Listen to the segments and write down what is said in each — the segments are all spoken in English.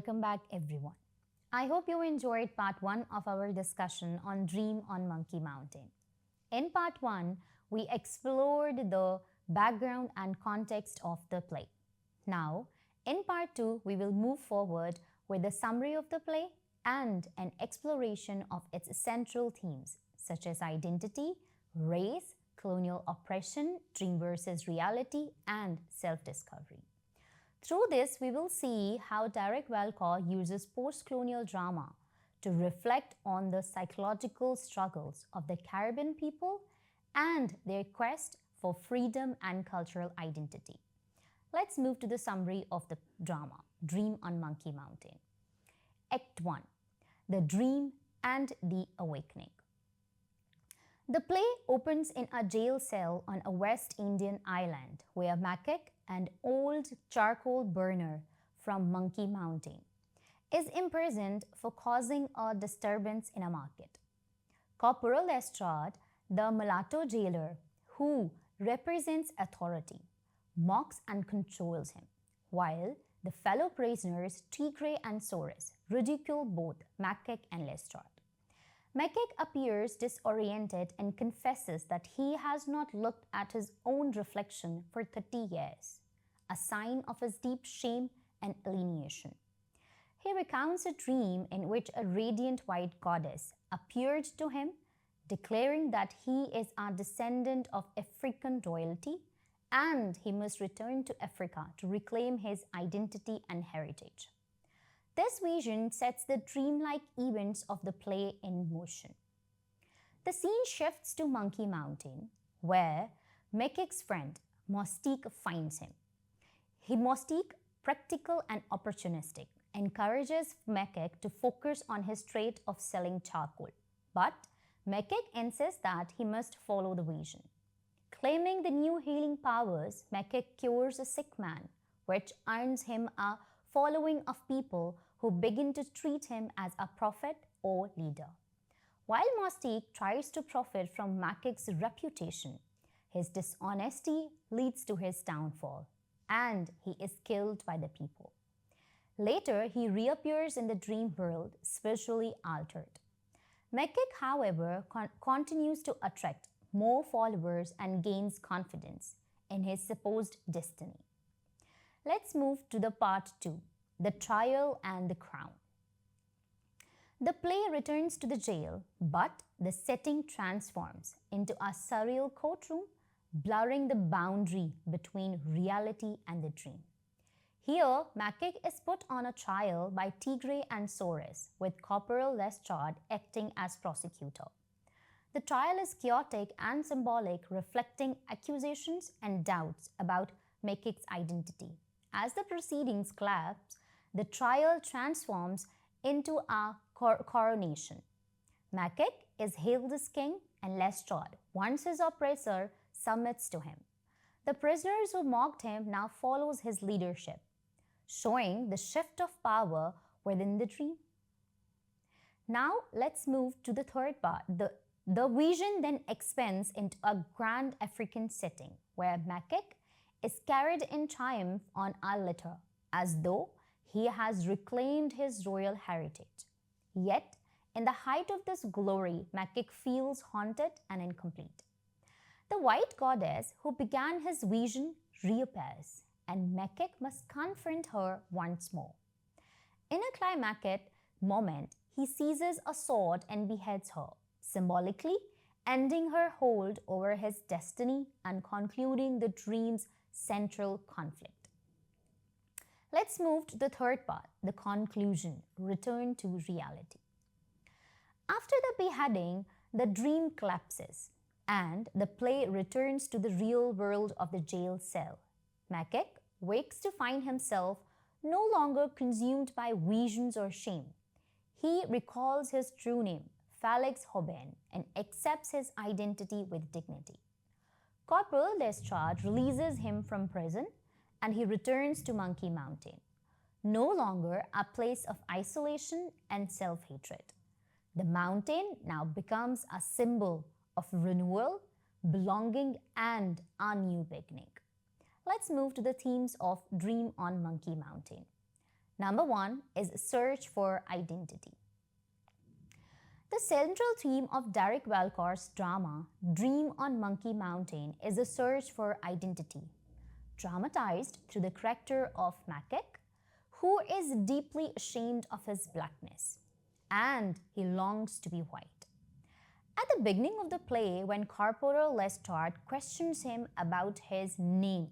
welcome back everyone. I hope you enjoyed part 1 of our discussion on Dream on Monkey Mountain. In part 1, we explored the background and context of the play. Now, in part 2, we will move forward with a summary of the play and an exploration of its central themes such as identity, race, colonial oppression, dream versus reality, and self-discovery. Through this, we will see how Derek Walcott uses post-colonial drama to reflect on the psychological struggles of the Caribbean people and their quest for freedom and cultural identity. Let's move to the summary of the drama, Dream on Monkey Mountain. Act 1, The Dream and the Awakening. The play opens in a jail cell on a West Indian island where Macaque, an old charcoal burner from Monkey Mountain, is imprisoned for causing a disturbance in a market. Corporal Lestrade, the mulatto jailer who represents authority, mocks and controls him, while the fellow prisoners Tigre and Sores ridicule both Macaque and Lestrade. Macaque appears disoriented and confesses that he has not looked at his own reflection for 30 years, a sign of his deep shame and alienation. He recounts a dream in which a radiant white goddess appeared to him, declaring that he is a descendant of African royalty and he must return to Africa to reclaim his identity and heritage. This vision sets the dreamlike events of the play in motion. The scene shifts to Monkey Mountain, where Macaque's friend, Mostique, finds him. Mostique, practical and opportunistic, encourages Macaque to focus on his trait of selling charcoal. But Macaque insists that he must follow the vision. Claiming the new healing powers, Macaque cures a sick man, which earns him a following of people who begin to treat him as a prophet or leader. While Mostique tries to profit from Macaque's reputation, his dishonesty leads to his downfall, and he is killed by the people. Later, he reappears in the dream world, spiritually altered. Macaque, however, continues to attract more followers and gains confidence in his supposed destiny. Let's move to the part 2, The Trial and the Crown. The play returns to the jail, but the setting transforms into a surreal courtroom, blurring the boundary between reality and the dream. Here, Macaque is put on a trial by Tigre and Sores, with Corporal Lestrade acting as prosecutor. The trial is chaotic and symbolic, reflecting accusations and doubts about Macaque's identity. As the proceedings collapse, the trial transforms into a coronation. Macaque is hailed as king, and Lestrade, once his oppressor, submits to him. The prisoners who mocked him now follows his leadership, showing the shift of power within the dream. Now let's move to the third part. The vision then expands into a grand African setting where Macaque is carried in triumph on a litter, as though he has reclaimed his royal heritage. Yet, in the height of this glory, Macaque feels haunted and incomplete. The white goddess who began his vision reappears, and Macaque must confront her once more. In a climactic moment, he seizes a sword and beheads her, symbolically ending her hold over his destiny and concluding the dream's central conflict. Let's move to the third part, the conclusion, return to reality. After the beheading, the dream collapses and the play returns to the real world of the jail cell. Macaque wakes to find himself no longer consumed by visions or shame. He recalls his true name, Felix Hoban, and accepts his identity with dignity. Corporal Lestrade releases him from prison and he returns to Monkey Mountain, no longer a place of isolation and self-hatred. The mountain now becomes a symbol of renewal, belonging, and a new beginning. Let's move to the themes of Dream on Monkey Mountain. Number one is search for identity. The central theme of Derek Walcott's drama, Dream on Monkey Mountain, is a search for identity, dramatized through the character of Macaque, who is deeply ashamed of his blackness, and he longs to be white. At the beginning of the play, when Corporal Lestat questions him about his name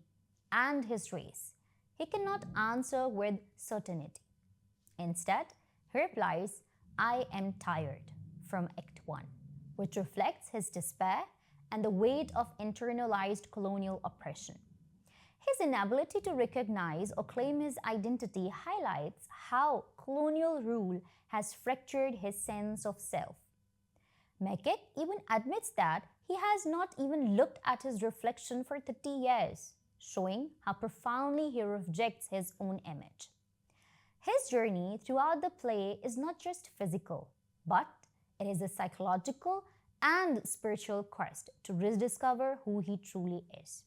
and his race, he cannot answer with certainty. Instead, he replies, "I am tired," from Act 1, which reflects his despair and the weight of internalized colonial oppression. His inability to recognize or claim his identity highlights how colonial rule has fractured his sense of self. Macaque even admits that he has not even looked at his reflection for 30 years, showing how profoundly he rejects his own image. His journey throughout the play is not just physical, but it is a psychological and spiritual quest to rediscover who he truly is.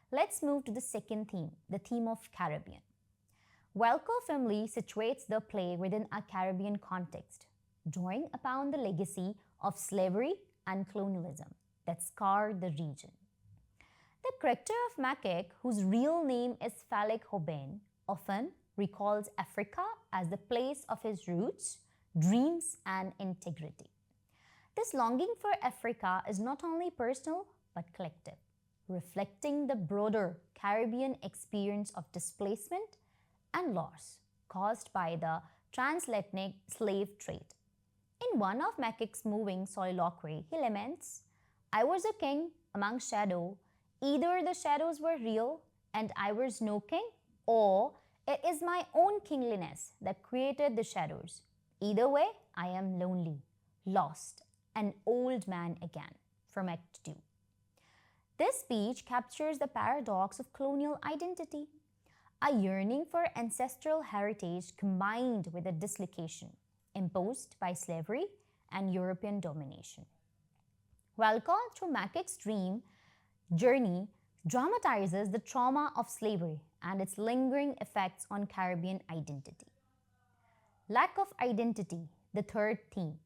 Let's move to the second theme, the theme of Caribbean. Walcott firmly situates the play within a Caribbean context, drawing upon the legacy of slavery and colonialism that scarred the region. The character of Macaque, whose real name is Falik Hobain, often recalls Africa as the place of his roots, dreams, and integrity. This longing for Africa is not only personal but collective, reflecting the broader Caribbean experience of displacement and loss caused by the transatlantic slave trade. In one of Macaque's moving soliloquy, he laments, "I was a king among shadows. Either the shadows were real and I was no king, or it is my own kingliness that created the shadows. Either way, I am lonely, lost, an old man again," from Act 2. This speech captures the paradox of colonial identity, a yearning for ancestral heritage combined with a dislocation imposed by slavery and European domination. Walcott, through Macaque's dream journey, dramatizes the trauma of slavery and its lingering effects on Caribbean identity. Lack of identity, the third theme.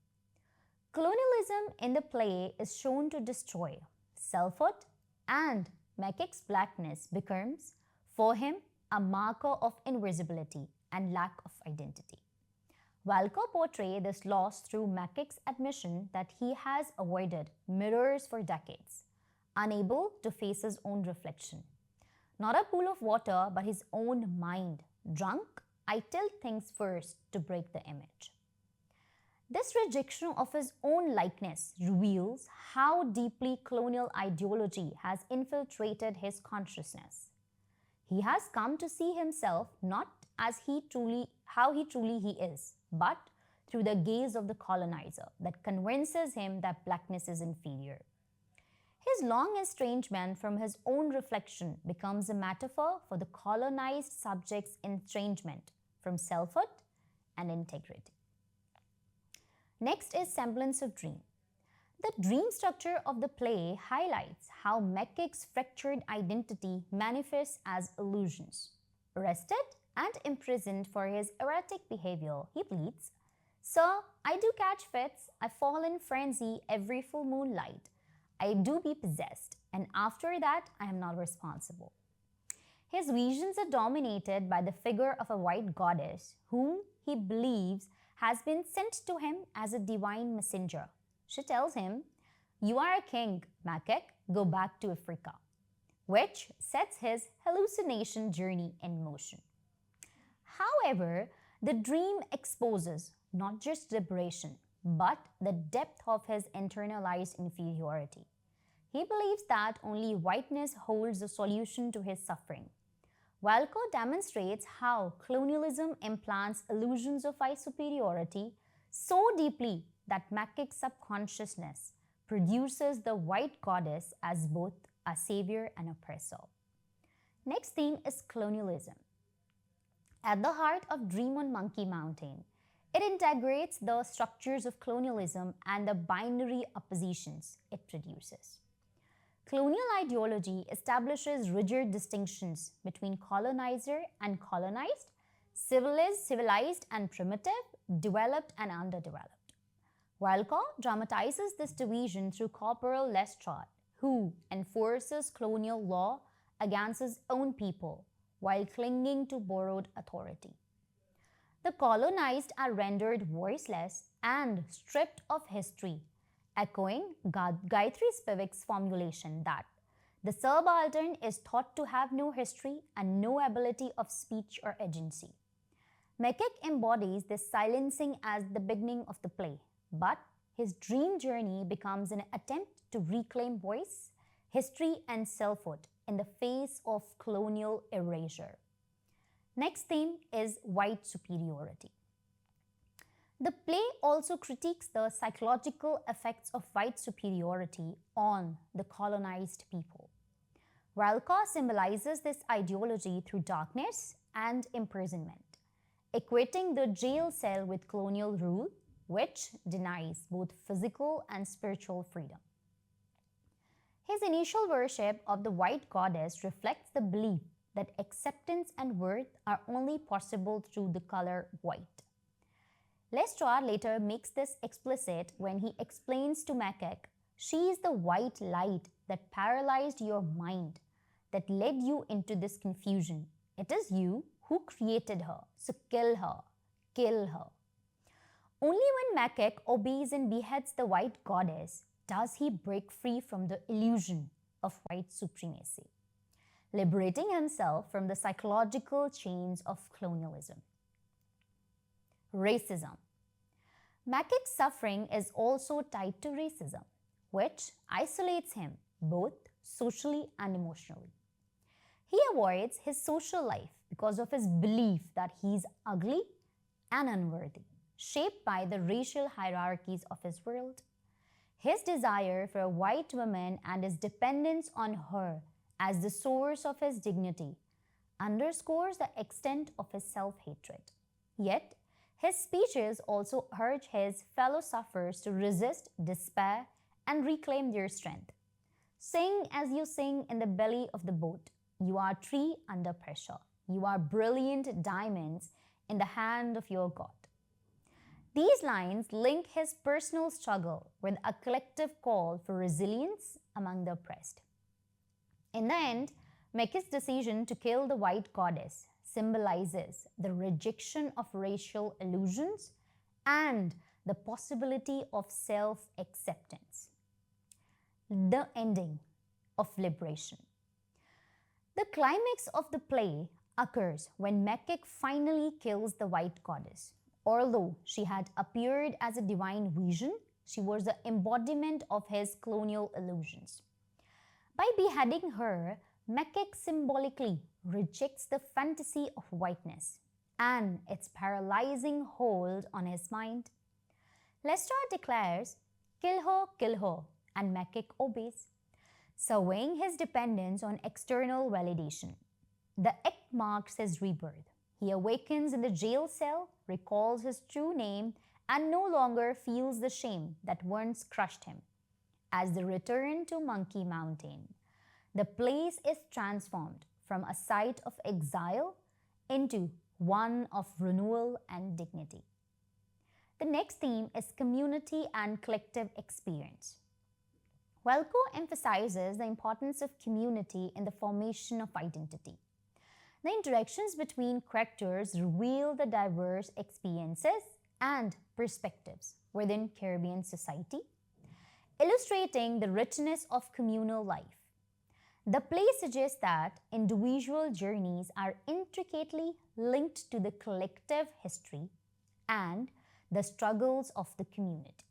Colonialism in the play is shown to destroy selfhood, and Macaque's blackness becomes, for him, a marker of invisibility and lack of identity. Walcott portrays this loss through Macaque's admission that he has avoided mirrors for decades, unable to face his own reflection. Not a pool of water, but his own mind. Drunk, I tilt things first to break the image. This rejection of his own likeness reveals how deeply colonial ideology has infiltrated his consciousness. He has come to see himself not as how he truly is, but through the gaze of the colonizer that convinces him that blackness is inferior. His long estrangement from his own reflection becomes a metaphor for the colonized subject's estrangement from selfhood and integrity. Next is semblance of dream. The dream structure of the play highlights how Macaque's fractured identity manifests as illusions. Arrested and imprisoned for his erratic behavior, he pleads, "Sir, I do catch fits, I fall in frenzy every full moonlight. I do be possessed, and after that I am not responsible." His visions are dominated by the figure of a white goddess whom he believes has been sent to him as a divine messenger. She tells him, "You are a king, Macaque, go back to Africa," which sets his hallucination journey in motion. However, the dream exposes not just liberation, but the depth of his internalized inferiority. He believes that only whiteness holds the solution to his suffering. Walcott demonstrates how colonialism implants illusions of white superiority so deeply that Macaque's subconsciousness produces the white goddess as both a savior and oppressor. Next theme is colonialism. At the heart of Dream on Monkey Mountain, it integrates the structures of colonialism and the binary oppositions it produces. Colonial ideology establishes rigid distinctions between colonizer and colonized, civilized and primitive, developed and underdeveloped. Walcott dramatizes this division through Corporal Lestrade, who enforces colonial law against his own people while clinging to borrowed authority. The colonized are rendered voiceless and stripped of history, echoing Gayatri Spivak's formulation that the subaltern is thought to have no history and no ability of speech or agency. McKeck embodies this silencing as the beginning of the play, but his dream journey becomes an attempt to reclaim voice, history, and selfhood in the face of colonial erasure. Next theme is white superiority. The play also critiques the psychological effects of white superiority on the colonized people. Walcott symbolizes this ideology through darkness and imprisonment, equating the jail cell with colonial rule, which denies both physical and spiritual freedom. His initial worship of the white goddess reflects the belief that acceptance and worth are only possible through the color white. Lestrade later makes this explicit when he explains to McKeck, "She is the white light that paralyzed your mind, that led you into this confusion. It is you who created her, so kill her, kill her." Only when McKeck obeys and beheads the white goddess does he break free from the illusion of white supremacy, liberating himself from the psychological chains of colonialism. Racism. McKeck's suffering is also tied to racism, which isolates him both socially and emotionally. He avoids his social life because of his belief that he is ugly and unworthy, shaped by the racial hierarchies of his world. His desire for a white woman and his dependence on her as the source of his dignity underscores the extent of his self-hatred. Yet, his speeches also urge his fellow sufferers to resist despair and reclaim their strength. Sing as you sing in the belly of the boat. You are a tree under pressure. You are brilliant diamonds in the hand of your God. These lines link his personal struggle with a collective call for resilience among the oppressed. In the end, McKeck's decision to kill the white goddess symbolizes the rejection of racial illusions and the possibility of self-acceptance. The ending of liberation. The climax of the play occurs when McKeck finally kills the white goddess. Although she had appeared as a divine vision, she was the embodiment of his colonial illusions. By beheading her, McKeck symbolically rejects the fantasy of whiteness and its paralyzing hold on his mind. Lestrade declares, kill her, and McKeck obeys, surveying his dependence on external validation. The act marks his rebirth. He awakens in the jail cell, recalls his true name, and no longer feels the shame that once crushed him. As they return to Monkey Mountain, the place is transformed from a site of exile into one of renewal and dignity. The next theme is community and collective experience. Walcott emphasizes the importance of community in the formation of identity. The interactions between characters reveal the diverse experiences and perspectives within Caribbean society, illustrating the richness of communal life. The play suggests that individual journeys are intricately linked to the collective history and the struggles of the community.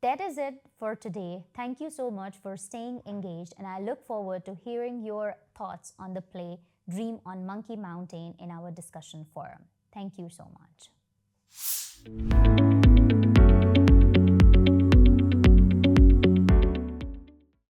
That is it for today. Thank you so much for staying engaged, and I look forward to hearing your thoughts on the play Dream on Monkey Mountain in our discussion forum. Thank you so much.